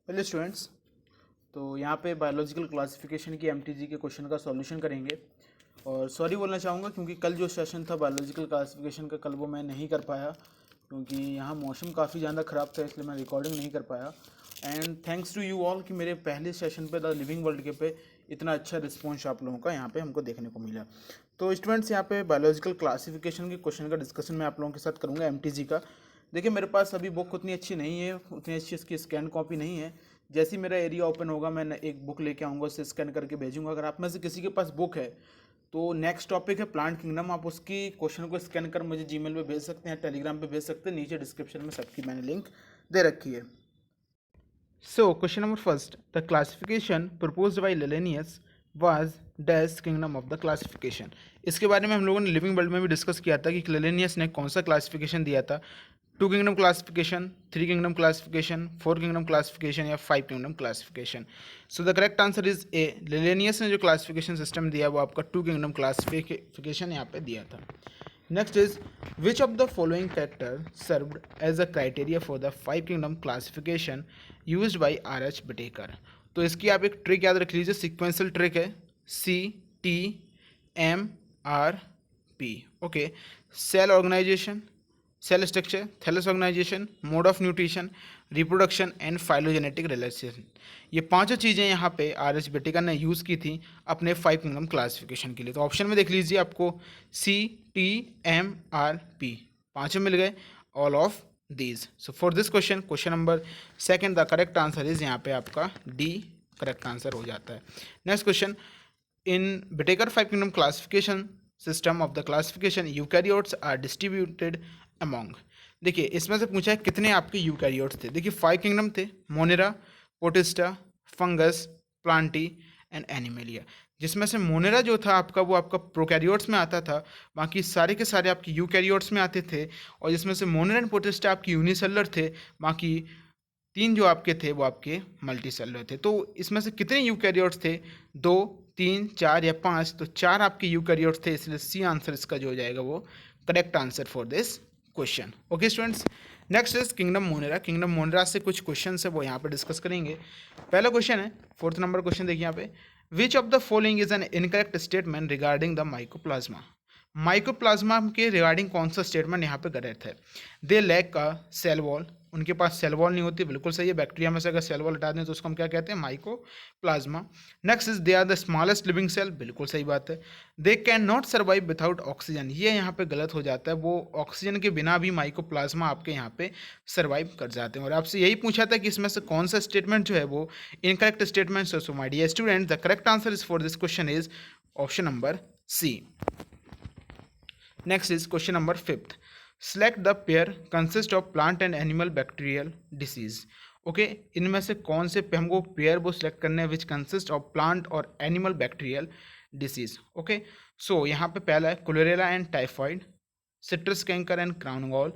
Hello students. तो यहाँ पे बायोलॉजिकल क्लासिफिकेशन की एमटीजी के क्वेश्चन का सॉल्यूशन करेंगे। और सॉरी बोलना चाहूँगा क्योंकि कल जो सेशन था बायोलॉजिकल क्लासिफिकेशन का, कल वो मैं नहीं कर पाया क्योंकि यहाँ मौसम काफ़ी ज़्यादा ख़राब था, इसलिए मैं रिकॉर्डिंग नहीं कर पाया। And thanks to you all कि मेरे पहले सेशन पे द लिविंग वर्ल्ड के पे इतना अच्छा रिस्पॉन्स आप लोगों का यहाँ पे हमको देखने को मिला। तो स्टूडेंट्स, यहाँ पे बायोलॉजिकल क्लासिफिकेशन के क्वेश्चन का डिस्कशन मैं आप लोगों के साथ करूँगा एमटीजी का। देखिए, मेरे पास अभी बुक उतनी अच्छी नहीं है, उतनी अच्छी इसकी स्कैन कॉपी नहीं है। जैसे ही मेरा एरिया ओपन होगा मैं एक बुक लेके आऊँगा, उससे स्कैन करके भेजूंगा। अगर आप में से किसी के पास बुक है तो नेक्स्ट टॉपिक है प्लांट किंगडम, आप उसकी क्वेश्चन को स्कैन कर मुझे जीमेल पे भेज सकते हैं, टेलीग्राम पे भेज सकते हैं। नीचे डिस्क्रिप्शन में सबकी मैंने लिंक दे रखी है। So question number first, the classification proposed by Linnaeus was dash kingdom of the classification. इसके बारे में हम लोगों ने लिविंग वर्ल्ड में भी डिस्कस किया था कि लेलेनियस ने कौन सा क्लासिफिकेशन दिया था। 2 kingdom classification, 3 kingdom classification, 4 kingdom classification या 5 kingdom classification. So the correct answer is A. Linnaeus ने जो क्लासिफिकेशन सिस्टम दिया वो आपका 2 किंगडम क्लासिफिकेशन यहाँ पे दिया था। Next is which of the following factor served as a criteria for the 5 kingdom classification used by R H. Whittaker. तो इसकी आप एक ट्रिक याद रख लीजिए, सिक्वेंशियल ट्रिक है, CTMRP। Okay, cell organisation, cell structure, thallus organisation, mode of nutrition, reproduction and phylogenetic relation. ये पांचों चीज़ें यहाँ पे आर.एच. बिटेकर ने यूज़ की थी अपने 5 किंगडम क्लासिफिकेशन के लिए। तो ऑप्शन में देख लीजिए, आपको CTMRP पांचों मिल गए, all of these. So for this question, question number second, the correct answer is यहाँ पे आपका डी करेक्ट आंसर हो जाता है। Next question, in Whittaker 5 kingdom classification system of the classification eukaryotes are distributed among. देखिए, इसमें से पूछा है कितने आपके यूकैरियोट्स थे। देखिए, 5 किंगडम थे, Monera, Protista, fungus, Plantae and Animalia. जिसमें से मोनेरा जो था आपका वो आपका प्रोकैरियोट्स में आता था, बाकी सारे के सारे आपके यूकैरियोट्स में आते थे। और जिसमें से मोनेरा एंड पोटिस्टा आपकी यूनिसेलुलर थे, बाकी 3 जो आपके थे वो आपके मल्टीसेलुलर थे। तो इसमें से कितने यूकैरियोट्स थे, 2, 3, 4 या 5? तो 4 आपके यूकैरियोट्स थे, इसलिए सी आंसर इसका जो हो जाएगा वो correct answer for this question. Okay students, next is kingdom Monera. Kingdom Monera से कुछ क्वेश्चन है वो यहाँ पे डिस्कस करेंगे। पहला क्वेश्चन है, 4th नंबर क्वेश्चन देखिए यहाँ पे, which of the following is an incorrect statement regarding the mycoplasma. Mycoplasma के रिगार्डिंग कौन सा स्टेटमेंट यहाँ पे करेक्ट है? दे लैक का सेल वॉल, उनके पास सेल वॉल नहीं होती, बिल्कुल सही है। बैक्टीरिया में से अगर सेल वॉल हटा दें तो उसको हम क्या कहते हैं? Mycoplasma. Next is they are the smallest living cell, बिल्कुल सही बात है। They can not survive without oxygen, ये यहाँ पे गलत हो जाता है, वो ऑक्सीजन के बिना भी माइकोप्लाज्मा आपके यहाँ पे सर्वाइव कर जाते हैं। और आपसे यही पूछा था कि इसमें से कौन सा स्टेटमेंट जो है वो इनकरेक्ट स्टेटमेंट है। So my dear student, the correct answer is for this question is option number C. Next is question number 5th. Select the pair consist of plant and animal bacterial disease. Okay, इनमें से कौन से हमको pair वो select करने हैं which consist of plant और animal bacterial disease. Okay, so यहाँ पे पहला है cholera and typhoid, citrus canker and crown gall,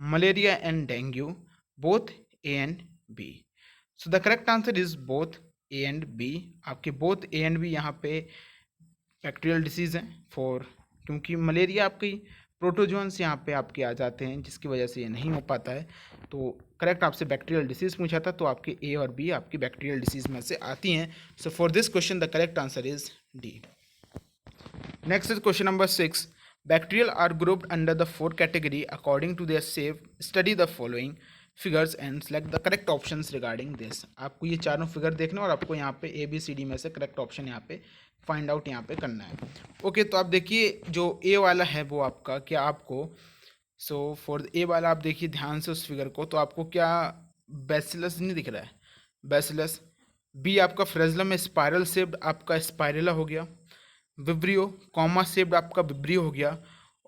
malaria and dengue, both A and B. So the correct answer is both A and B. आपके both A and B यहाँ पे bacterial disease हैं for, क्योंकि malaria आपकी protozoans यहाँ पे आपके आ जाते हैं जिसकी वजह से ये नहीं हो पाता है। तो करेक्ट आपसे बैक्टीरियल डिसीज पूछा था, तो आपके ए और बी आपकी बैक्टीरियल डिसीज में से आती हैं। So for this question the correct answer is D. Next is question number 6। Bacterial are grouped under the 4 category according to their shape, study the following figures and select the correct options regarding this. आपको ये चारों figure देखना और आपको यहाँ पे ABCD में से करेक्ट ऑप्शन यहाँ पे फाइंड आउट यहाँ पे करना है। ओके, तो आप देखिए जो ए वाला है वो आपका क्या आपको, सो फॉर ए वाला आप देखिए ध्यान से उस फिगर को, तो आपको क्या बैसिलस नहीं दिख रहा है? बैसिलस। बी आपका फ्रेजलम स्पायरल शेप्ड आपका स्पायरेला हो गया, विब्रियो कॉमा शेप्ड आपका विब्रियो हो गया,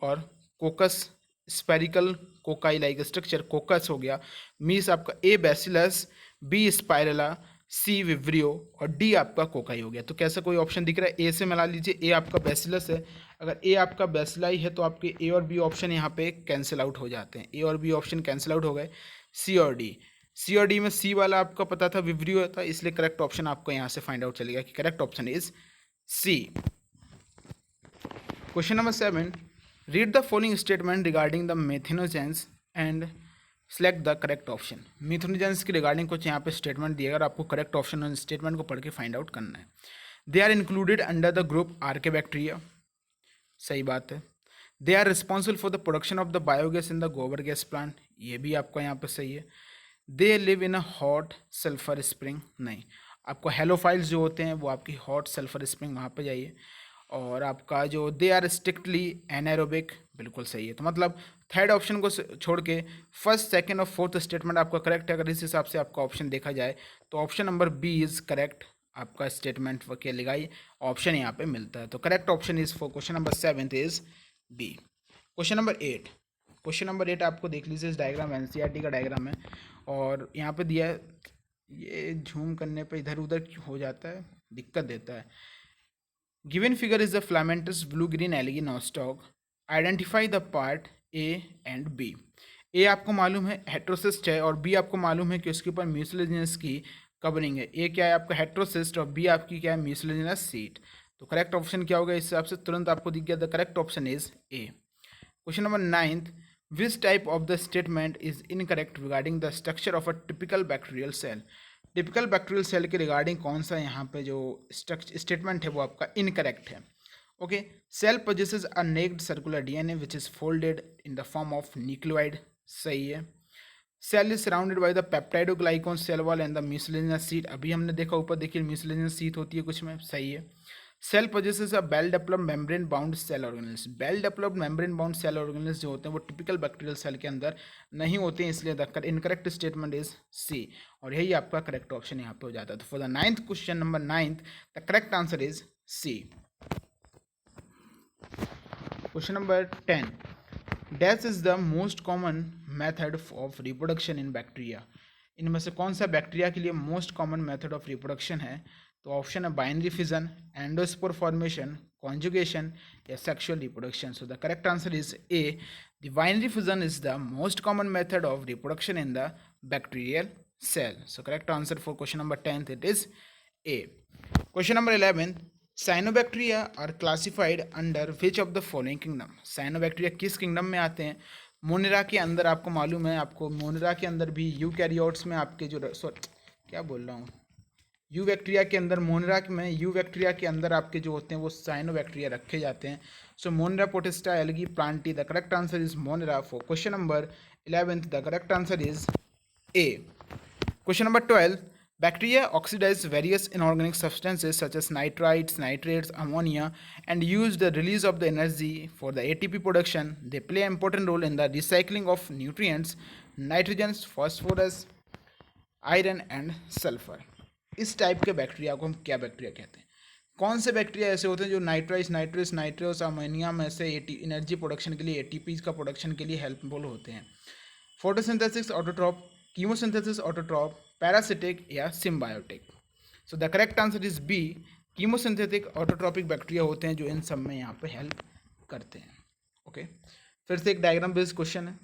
और कोकस स्पेरिकल कोकाई लाइक स्ट्रक्चर कोकस हो गया। मीस आपका ए बैसिलस, बी स्पायरेला, सी विब्रियो और डी आपका कोकाई हो गया। तो कैसा कोई ऑप्शन दिख रहा है? ए से मिला लीजिए, ए आपका बैसिलस है। अगर ए आपका बैसिलाई है तो आपके ए और बी ऑप्शन यहाँ पे कैंसिल आउट हो जाते हैं, ए और बी ऑप्शन कैंसिल आउट हो गए। सी और डी, सी और डी में सी वाला आपका पता था विब्रियो था, इसलिए करेक्ट ऑप्शन आपको यहाँ से फाइंड आउट चलेगा कि correct option is C. Question number 7. Read the following statement regarding the methanogens and select the correct option. Methanogens के रिगार्डिंग कुछ यहाँ पे स्टेटमेंट दिए, अगर आपको करेक्ट ऑप्शन और स्टेटमेंट को पढ़ के फाइंड आउट करना है। They are included under the group archaebacteria, सही बात है। They are responsible for the production of the biogas in the gobar gas plant, ये भी आपका यहाँ पे सही है। They live in a hot sulphur spring, नहीं, आपको हेलोफाइल्स जो होते हैं वो आपकी हॉट सल्फर स्प्रिंग वहाँ पे जाइए। और आपका जो दे आर स्ट्रिक्टली एनारोबिक, बिल्कुल सही है। तो मतलब थर्ड ऑप्शन को छोड़ के फर्स्ट, सेकंड और फोर्थ स्टेटमेंट आपका करेक्ट है। अगर इस हिसाब से आपका ऑप्शन देखा जाए तो option number B is correct, आपका स्टेटमेंट के लगाई ऑप्शन यहाँ पे मिलता है। तो correct option is for question number 7 is B. Question number 8, question number 8 आपको देख लीजिए, इस डायग्राम एनसीईआरटी का डायग्राम है और यहाँ पे दिया है, ये झूम करने पे इधर उधर हो जाता है, दिक्कत देता है। Given figure is the filamentous blue green algae Nostoc, identify the part A and B. A आपको मालूम है हेट्रोसिस्ट है और बी आपको मालूम है कि उसके ऊपर म्यूसिलेजिनस की कवरिंग है। ए क्या है आपका हेट्रोसिस्ट और बी आपकी क्या है म्यूसिलेजिनस सीट। तो करेक्ट ऑप्शन क्या होगा, इस हिसाब से तुरंत आपको दिख गया, the correct option is A. Question number 9, which type of the statement is incorrect regarding the structure of a typical bacterial cell. Typical bacterial cell के रिगार्डिंग कौन सा यहाँ पे जो स्टेटमेंट है वो आपका इनकरेक्ट है। Okay, cell possesses a naked circular DNA which is folded in the form of nucleoid, सही है। Cell is surrounded by the peptidoglycan cell wall and the mucilaginous sheath, अभी हमने देखा ऊपर देखिए म्यूसिलेजिनस सीट होती है कुछ में, सही है। Cell possesses a well developed membrane bound cell organelles, well developed membrane bound cell organelles जो होते हैं वो टिपिकल बैक्टीरियल सेल के अंदर नहीं होते हैं, इसलिए the incorrect statement is C, और यही आपका करेक्ट ऑप्शन यहाँ पे हो जाता है। तो for the 9th question number 9 the correct answer is C. Question number 10, dash is the most common method of reproduction in bacteria. इनमें से कौन सा बैक्टीरिया के लिए most common method of reproduction है। तो ऑप्शन है binary fission, endospore formation, conjugation या sexual reproduction. So the correct answer is A, the binary fission is the most common method of reproduction in the bacterial cell. So correct answer for question number 10 it is A. Question number 11, cyanobacteria are classified under which of the following kingdom. Cyanobacteria किस kingdom में आते हैं। Monera के अंदर, आपको मालूम है, आपको मोनेरा के अंदर भी यूकैरियोट्स में आपके जो क्या बोल रहा हूँ, यूबैक्टीरिया के अंदर, मोनेरा में यूबैक्टीरिया के अंदर आपके जो होते हैं वो साइनोबैक्टीरिया रखे जाते हैं। So Monera Protista algae Plantae, the correct answer is Monera for question number 11, the correct answer is A. Question number 12, bacteria oxidize various inorganic substances such as nitrites, nitrates, ammonia and use the release of the energy for the ATP production. They play an important role in the recycling of nutrients, nitrogen, phosphorus, iron and sulfur. इस type के bacteria को हम क्या bacteria कहते हैं। कौन से bacteria ऐसे होते हैं जो नाइट्रस, अमोनिया में से एनर्जी प्रोडक्शन के लिए, एटीपी का प्रोडक्शन के लिए हेल्पफुल होते हैं। Photosynthesis, autotroph, chemosynthesis, autotroph, parasitic या symbiotic. So the correct answer is B, chemosynthetic autotrophic bacteria होते हैं जो इन सब में यहाँ पे हेल्प करते हैं। ओके, फिर से एक डायग्राम बेस्ड क्वेश्चन है।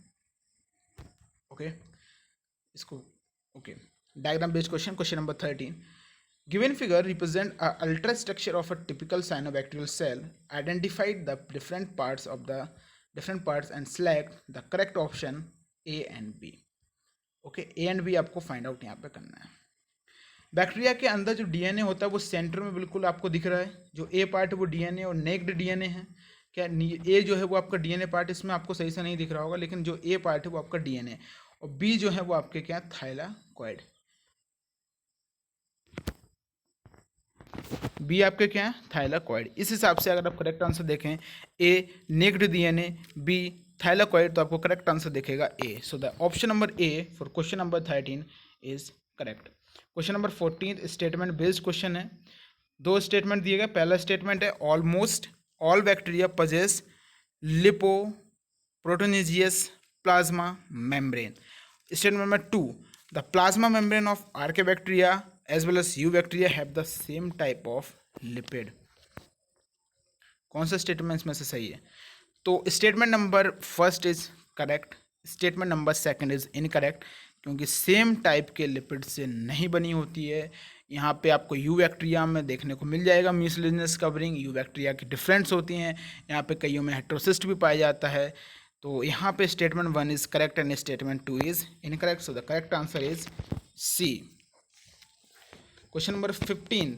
ओके, इसको okay, diagram based question, question number 13, given figure represent a ultra structure of a typical cyanobacterial cell, identified the different parts and select the correct option A and B. Okay, A and B आपको find out यहाँ पे करना है। Bacteria के अंदर जो DNA होता है वो सेंटर में बिल्कुल आपको दिख रहा है, जो ए पार्ट है वो डीएनए और नेक्ड डीएनए है। क्या ए जो है वो आपका डीएनए पार्ट, इसमें आपको सही से नहीं दिख रहा होगा, लेकिन जो ए पार्ट है वो आपका डीएनए और बी जो है वो आपके क्या थाइलाकॉइड। बी आपके क्या है थाइलाकॉइड। इस हिसाब से अगर आप करेक्ट आंसर देखें, A naked DNA, B thylakoid, तो आपको करेक्ट आंसर दिखेगा A. So the option number A for question number 13 is correct. Question number 14 statement based question है। दो स्टेटमेंट दिए गए। पहला स्टेटमेंट है almost all bacteria possess lipo proteinaceous plasma membrane. Statement number 2, the plasma membrane of archaebacteria as well as eubacteria have the same type of lipid। कौन सा statement इसमें से सही है। तो statement number first is correct, statement number second is incorrect, क्योंकि same type के lipid से नहीं बनी होती है। यहाँ पे आपको यूबैक्टीरिया में देखने को मिल जाएगा म्यूसिलेजिनस कवरिंग, यूबैक्टीरिया की डिफरेंट्स होती हैं, यहाँ पे कईयों में हेट्रोसिस्ट भी पाया जाता है। तो यहाँ पे statement 1 is correct and statement 2 is incorrect, so the correct answer is C. Question number 15,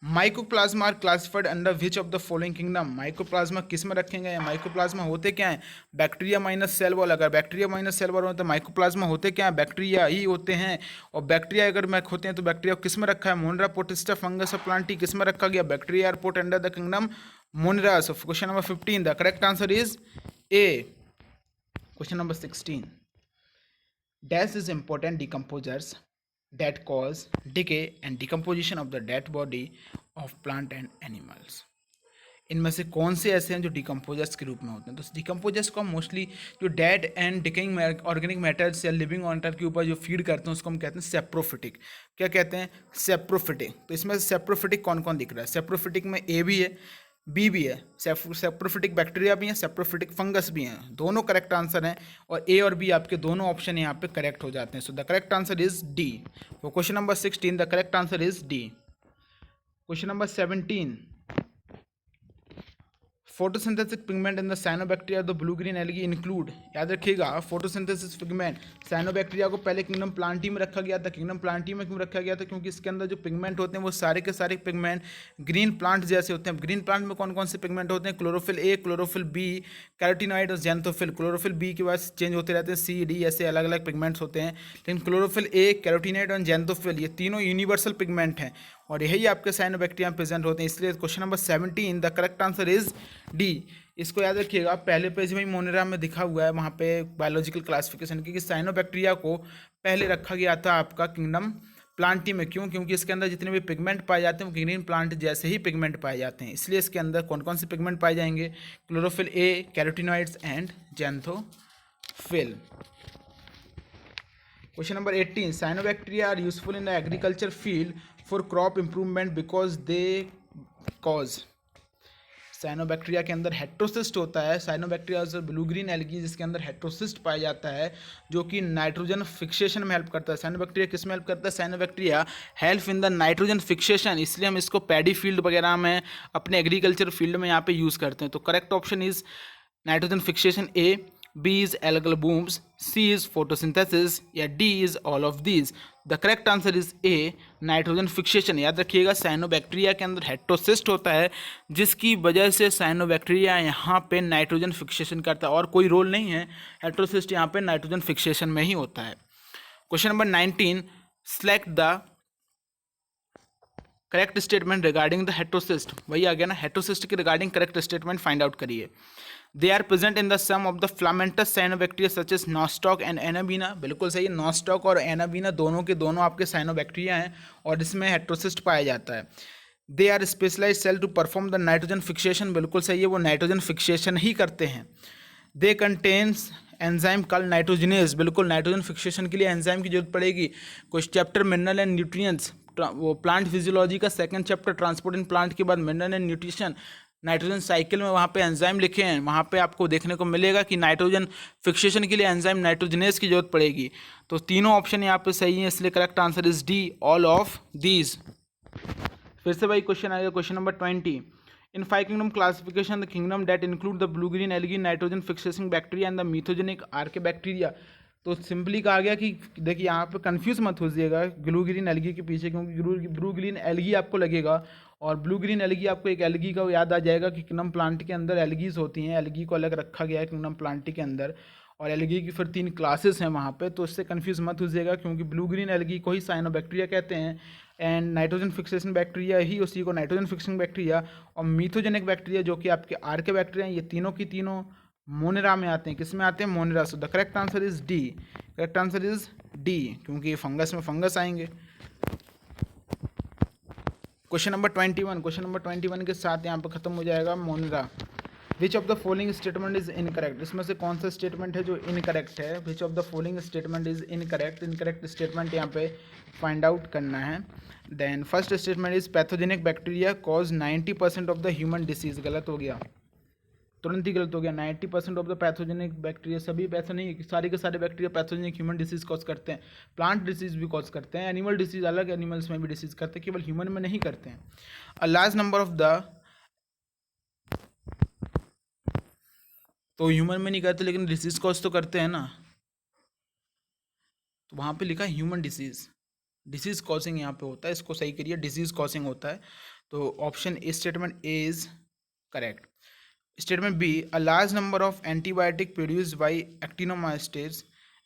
mycoplasma are classified under which of the following kingdom. Mycoplasma किस में रखेंगे, या माइकोप्लाज्मा होते क्या हैं, बैक्टीरिया माइनस सेल वॉल। अगर बैक्टीरिया माइनस सेल वॉल होते तो माइकोप्लाज्मा होते क्या हैं, बैक्टीरिया ही होते हैं। और बैक्टीरिया अगर मैक होते हैं तो बैक्टीरिया किस में रखा है, मोनिरा, प्रोटिस्टा, फंगस और प्लांटी किस में रखा गया, bacteria are put under the kingdom monera. So question number 15 the correct answer is A. Question number 16, dash is important decomposers that cause decay and decomposition of the dead body of plant and animals। इनमें से कौन से ऐसे हैं जो decomposers के रूप में होते हैं। तो डिकम्पोजर्स को हम मोस्टली जो dead and decaying organic matters या लिविंग मैटर के ऊपर जो फीड करते हैं उसको हम कहते हैं सेप्रोफिटिक। क्या कहते हैं, सेप्रोफिटिक। तो इसमें से सेप्रोफिटिक कौन कौन दिख रहा है, सेप्रोफिटिक में ए भी है, बी भी है, सेप्रोफिटिक बैक्टीरिया भी है, सेप्रोफिटिक फंगस भी हैं, दोनों करेक्ट आंसर हैं। और ए और बी आपके दोनों ऑप्शन यहाँ पे करेक्ट हो जाते हैं। So the correct answer is D. तो question number 16 the correct answer is D. Question number 17, photosynthesis pigment in the cyanobacteria the blue green algae include. याद रखिएगा, फोटोसिंथेसिस पिगमेंट साइनोबैक्टीरिया को पहले किंगडम प्लांटी में रखा गया था। किंगडम प्लांटी में क्यों रखा गया था, क्योंकि इसके अंदर जो पिगमेंट होते हैं वो सारे के सारे पिगमेंट ग्रीन प्लांट जैसे होते हैं। ग्रीन प्लांट में कौन कौन से पिगमेंट होते हैं, chlorophyll A, chlorophyll B, carotenoid और जेंथोफिल। क्लोरोफिल बी के बाद चेंज होते रहते हैं, सी डी ऐसे अलग अलग पिगमेंट्स होते हैं। लेकिन क्लोरोफिल ए, कैरोटीनॉइड और जेंथोफिल ये तीनों यूनिवर्सल पिगमेंट हैं और यही आपके साइनोबैक्टीरिया में प्रेजेंट होते हैं। इसलिए question number 17 the correct answer is D. इसको याद रखिएगा, पहले पेज में ही मोनेरा में दिखा हुआ है वहाँ पे बायोलॉजिकल क्लासिफिकेशन की, कि साइनोबैक्टीरिया को पहले रखा गया था आपका किंगडम प्लांटी में। क्यों, क्योंकि इसके अंदर जितने भी पिगमेंट पाए जाते हैं वो ग्रीन प्लांट जैसे ही पिगमेंट पाए जाते हैं। इसलिए इसके अंदर कौन कौन से पिगमेंट पाए जाएंगे, chlorophyll A, carotenoids and xanthophyll. Question number 18, cyanobacteria are useful in the agriculture field for crop improvement because they cause. Cyanobacteria के अंदर हेट्रोसिस्ट होता है। साइनोबैक्टीरिया ब्लू ग्रीन एल्गी जिसके अंदर हेट्रोसिस्ट पाया जाता है जो कि नाइट्रोजन फिक्सेशन में हेल्प करता है। साइनोबैक्टीरिया किस में हेल्प करता है, cyanobacteria help in the nitrogen fixation. इसलिए हम इसको पैडी फील्ड वगैरह में अपने एग्रीकल्चर फील्ड में यहाँ पे यूज़ करते हैं। तो correct option is nitrogen fixation A, B is algal blooms, C is photosynthesis या D is all of these। The correct answer is A, nitrogen fixation. याद रखिएगा, साइनोबैक्टीरिया के अंदर हेट्रोसिस्ट होता है जिसकी वजह से साइनोबैक्टीरिया यहाँ पे नाइट्रोजन फिक्सेशन करता है और कोई रोल नहीं है, हेट्रोसिस्ट यहाँ पे नाइट्रोजन फिक्सेशन में ही होता है। Question number 19, select the correct statement regarding the heterocyst. वही आ गया ना, हेट्रोसिस्ट के regarding correct statement find out करिए। They are present in the some of the filamentous cyanobacteria such as Nostoc and Anabaena. बिल्कुल सही है, नॉस्टॉक और एनाबीना दोनों के दोनों आपके साइनोबैक्टीरिया हैं और इसमें हेट्रोसिस्ट पाया जाता है। They are specialise cell to perform the nitrogen fixation. बिल्कुल सही है, वो नाइट्रोजन फिक्सेशन ही करते हैं। They contains enzyme called nitrogenase. बिल्कुल, नाइट्रोजन फिक्सेशन के लिए एंजाइम की जरूरत पड़ेगी। कुछ चैप्टर मिनरल एंड न्यूट्रिएंट्स, वो प्लांट फिजियोलॉजी का second chapter transport in plant के बाद mineral and nutrition, nitrogen cycle में वहाँ पे एंजाइम लिखे हैं, वहाँ पे आपको देखने को मिलेगा कि नाइट्रोजन फिक्सेशन के लिए एंजाइम नाइट्रोजिनेज की जरूरत पड़ेगी। तो तीनों ऑप्शन यहाँ पे सही है, इसलिए correct answer is D, all of these. फिर से भाई क्वेश्चन आएगा, question number 20। In 5 kingdom classification the kingdom that include the blue green algae, nitrogen fixing bacteria and the methanogenic archaebacteria. तो सिंपली कहा गया कि देखिए यहाँ पे कंफ्यूज मत होइएगा ब्लू ग्रीन एल्गी के पीछे, क्योंकि ब्लू ग्रीन एल्गी आपको लगेगा और ब्लू ग्रीन एल्गी आपको एक एल्गी का याद आ जाएगा कि किंगडम प्लांट के अंदर एल्गीज होती हैं, एल्गी को अलग रखा गया है किंगडम प्लांट के अंदर और एल्गी की फिर 3 क्लासेस हैं वहाँ पे। तो इससे कंफ्यूज मत होइएगा क्योंकि ब्लू ग्रीन एल्गी को ही साइनोबैक्टीरिया कहते हैं एंड नाइट्रोजन फिक्सेशन बैक्टीरिया ही उसी को नाइट्रोजन फिक्सिंग बैक्टीरिया, और मीथोजेनिक बैक्टीरिया जो कि आपके आर्के बैक्टीरिया हैं, ये तीनों की तीनों मोनेरा में आते हैं। किस में आते हैं, Monera. So the correct answer is D, correct answer is D, क्योंकि फंगस में फंगस आएंगे। क्वेश्चन नंबर 21, क्वेश्चन नंबर 21 के साथ यहाँ पर खत्म हो जाएगा Monera. Which of the following statement is incorrect. इसमें से कौन सा स्टेटमेंट है जो इनकरेक्ट है, which of the following statement is incorrect. Incorrect statement यहाँ पे फाइंड आउट करना है। Then first statement is pathogenic bacteria cause 90% of the human disease. गलत हो गया, तुरंत ही गलत हो गया। 90% ऑफ द पैथोजेनिक बैक्टीरिया, सभी पैसा नहीं कि सारे के सारे bacteria pathogenic human disease cause करते हैं, प्लांट डिसीज भी कॉज करते हैं, एनिमल डिसीज अलग एनिमल्स में भी डिसीज करते हैं, केवल ह्यूमन में नहीं करते हैं। अ लार्ज नंबर ऑफ द, तो ह्यूमन में नहीं करते, लेकिन डिसीज कॉज तो करते हैं ना, तो वहाँ पे लिखा है ह्यूमन डिसीज, डिसीज कॉजिंग यहाँ पे होता है, इसको सही करिए, डिसीज कॉजिंग होता है। तो option A statement A is correct. Statement B, a large number of antibiotic produced by actinomycetes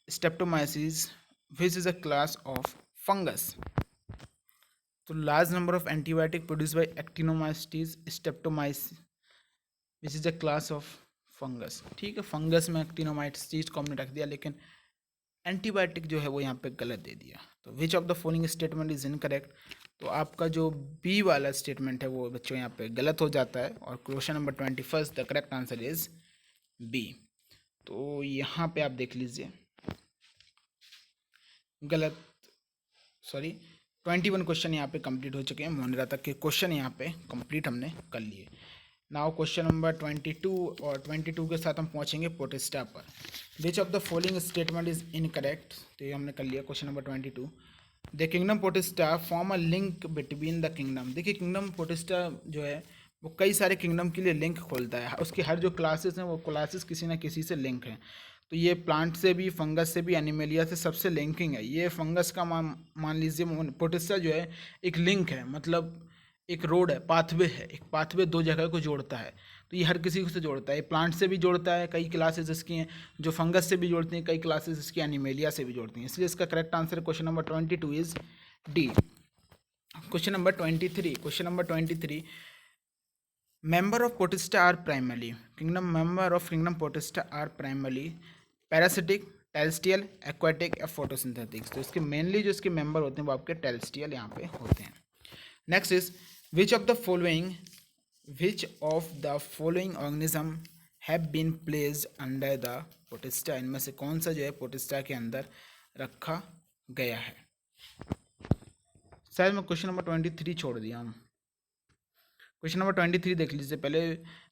streptomyces which is a class of fungus. तो large number of antibiotic produced by actinomycetes streptomyces which is a class of fungus. ठीक है, fungus में actinomyces को हमने रख दिया, लेकिन antibiotic जो है वो यहाँ पे गलत दे दिया। तो विच of the following statement is incorrect. तो आपका जो बी वाला स्टेटमेंट है वो बच्चों यहाँ पे गलत हो जाता है, और question number 21 the correct answer is B. तो यहाँ पे आप देख लीजिए, गलत, सॉरी 21 क्वेश्चन यहाँ पे कंप्लीट हो चुके हैं, मोनेरा तक के क्वेश्चन यहाँ पे कंप्लीट हमने कर लिए। नाउ क्वेश्चन नंबर 22, और 22 के साथ हम पहुँचेंगे पोटेस्टा पर। Which of the following statement is incorrect. तो ये हमने कर लिया question number 22। The kingdom protista form a link between the kingdom. देखिए किंगडम पोटेस्टा जो है वो कई सारे किंगडम के लिए लिंक खोलता है, उसकी हर जो क्लासेस हैं वो क्लासेस किसी ना किसी से लिंक हैं। तो ये प्लांट से भी, फंगस से भी, एनिमेलिया से, सबसे लिंकिंग है। ये फंगस का मान लीजिए पोटेस्टा जो है एक लिंक है, मतलब एक रोड है, पाथवे है, एक पाथवे दो जगह को जोड़ता है। तो ये हर किसी को से जोड़ता है, प्लांट से भी जोड़ता है, कई क्लासेस इसकी हैं जो फंगस से भी जोड़ती हैं, कई क्लासेस इसकी एनिमेलिया से भी जोड़ती हैं, इसलिए इसका correct answer question number 22 is D. Question number 23, member of Potesta are primarily member of kingdom Potesta are primarily parasitic, terrestrial, aquatic या photosynthetic। तो इसके मेनली जो इसके मेंबर होते हैं वो आपके टेरेस्ट्रियल यहाँ पे होते हैं। Next is which of the following organism have been placed under the protista. इनमें से कौन सा जो है पोटेस्टा के अंदर रखा गया है। शायद मैं क्वेश्चन नंबर 23 छोड़ दिया हूँ। क्वेश्चन नंबर 23 देख लीजिए पहले।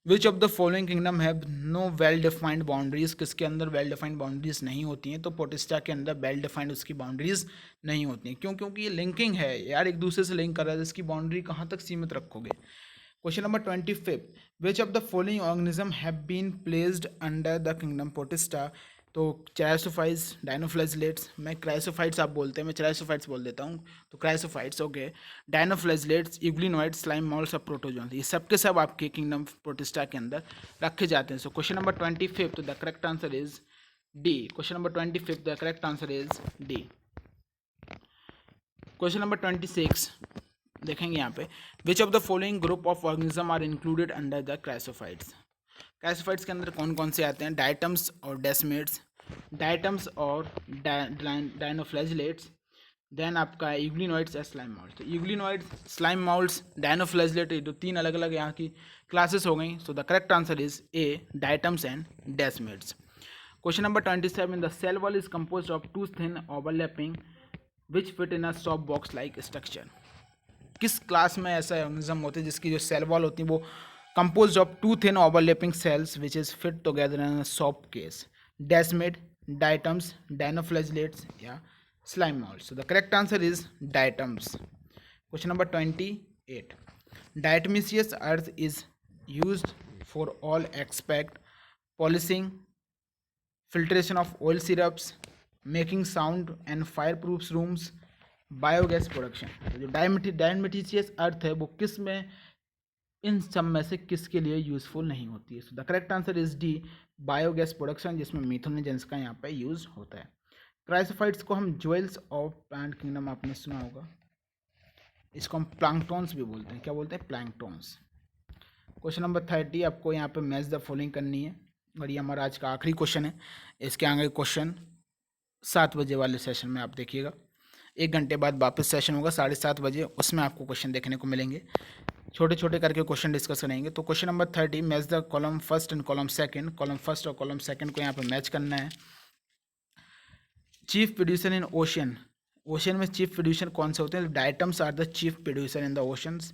Which of the following kingdom have no well defined boundaries. किसके अंदर वेल डिफाइंड बाउंड्रीज नहीं होती हैं। तो पोटेस्टा के अंदर वेल डिफाइंड उसकी बाउंड्रीज नहीं होती हैं। क्यों? क्योंकि ये लिंकिंग है यार, एक दूसरे से लिंक कर रहा है, इसकी बाउंड्री कहाँ तक सीमित रखोगे। Question number 25, which of the following organism have been placed under the kingdom protista. तो क्राइसोफाइट्स, डायनोफ्लैजिलेट्स, मैं क्राइसोफाइट्स आप बोलते हैं, मैं क्राइसोफाइट्स बोल देता हूँ, तो chrysophytes okay, dinoflagellates, euglenoids, slime malls और प्रोटोजोन्स, ये सब के सब आपके किंगडम प्रोटिस्टा के अंदर रखे जाते हैं। सो क्वेश्चन नंबर 25 तो the correct answer is D. Question number 25 the correct answer is D. Question number 26 देखेंगे यहाँ पे, which of the following group of organism are included under the chrysophytes. Chrysophytes के अंदर कौन कौन से आते हैं। डायटम्स और डेस्मेट्स, डायटम्स और डायनोफ्लैजिलेट्स, देन आपका यूग्लिनोइड्स या स्लाइम माउल्ट्स। तो यूग्लिनोइड्स, स्लाइम माउल्ट्स, डायनोफ्लैजिलेट, ये जो तीन अलग अलग यहाँ की क्लासेस हो गई। So the correct answer is A, diatoms and desmids. Question number 27, the cell wall is composed of two thin overlapping which fit in a soft box like structure. किस क्लास में ऐसा ऑर्गेनिज्म होते हैं जिसकी जो cell wall होती है वो composed of two thin overlapping cells which is fit together in a soft case. Desmid, diatoms, dinoflagellates या slime molds. So the correct answer is diatoms. Question number 28. Diatomaceous earth is used for all aspect polishing, filtration of oil syrups, making sound and fireproof rooms, biogas production. जो डायमेटिशियस अर्थ है वो किस में, इन सब में से किसके लिए यूजफुल नहीं होती है। सो the correct answer is D, biogas production, जिसमें मिथुनोजेंस का यहाँ पे यूज होता है। क्राइसोफाइट्स को हम ज्वेल्स ऑफ प्लांट किंगडम आपने सुना होगा, इसको हम प्लैंक्टॉन्स भी बोलते हैं। क्या बोलते हैं? प्लैंक्टॉन्स। क्वेश्चन नंबर 30 आपको यहाँ पे मैच द फॉलोइंग करनी है, और ये हमारा आज का आखिरी क्वेश्चन है। इसके आगे क्वेश्चन 7 बजे वाले सेशन में आप देखिएगा, 1 घंटे बाद वापस सेशन होगा 7:30 बजे, उसमें आपको क्वेश्चन देखने को मिलेंगे। छोटे छोटे करके क्वेश्चन डिस्कस करेंगे। तो question number 30, match the column first and column second. Column first और कॉलम सेकंड को यहाँ पे मैच करना है। Chief producer in ocean, ocean में चीफ प्रोड्यूसर कौन से होते हैं? Diatoms are the chief producer in the oceans.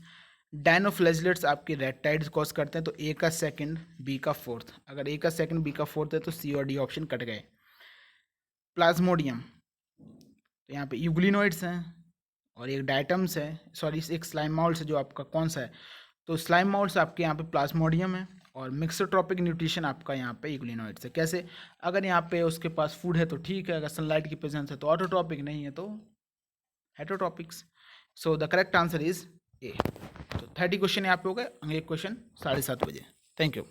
Dinoflagellates आपकी रेप्टाइड्स कॉज करते हैं, तो ए का सेकंड, बी का फोर्थ। अगर ए का सेकंड, बी का फोर्थ है तो सी और डी ऑप्शन कट गए। प्लाज्मोडियम, तो यहाँ पे यूग्लिनोइड्स हैं, और एक डायटम्स है, सॉरी एक स्लाइम माउल्ट्स है जो आपका कौन सा है, तो स्लाइम माउल्ट्स आपके यहाँ पे प्लाज्मोडियम है, और मिक्सोट्रॉपिक न्यूट्रिशन आपका यहाँ पे यूग्लिनोइड्स है। कैसे? अगर यहाँ पे उसके पास फूड है तो ठीक है, अगर सनलाइट की प्रेजेंस है तो ऑटोट्रॉपिक, नहीं है तो heterotrophics. So the correct answer is A. तो 30 क्वेश्चन यहाँ पे हो गए, अगले क्वेश्चन 7:30 बजे। Thank you.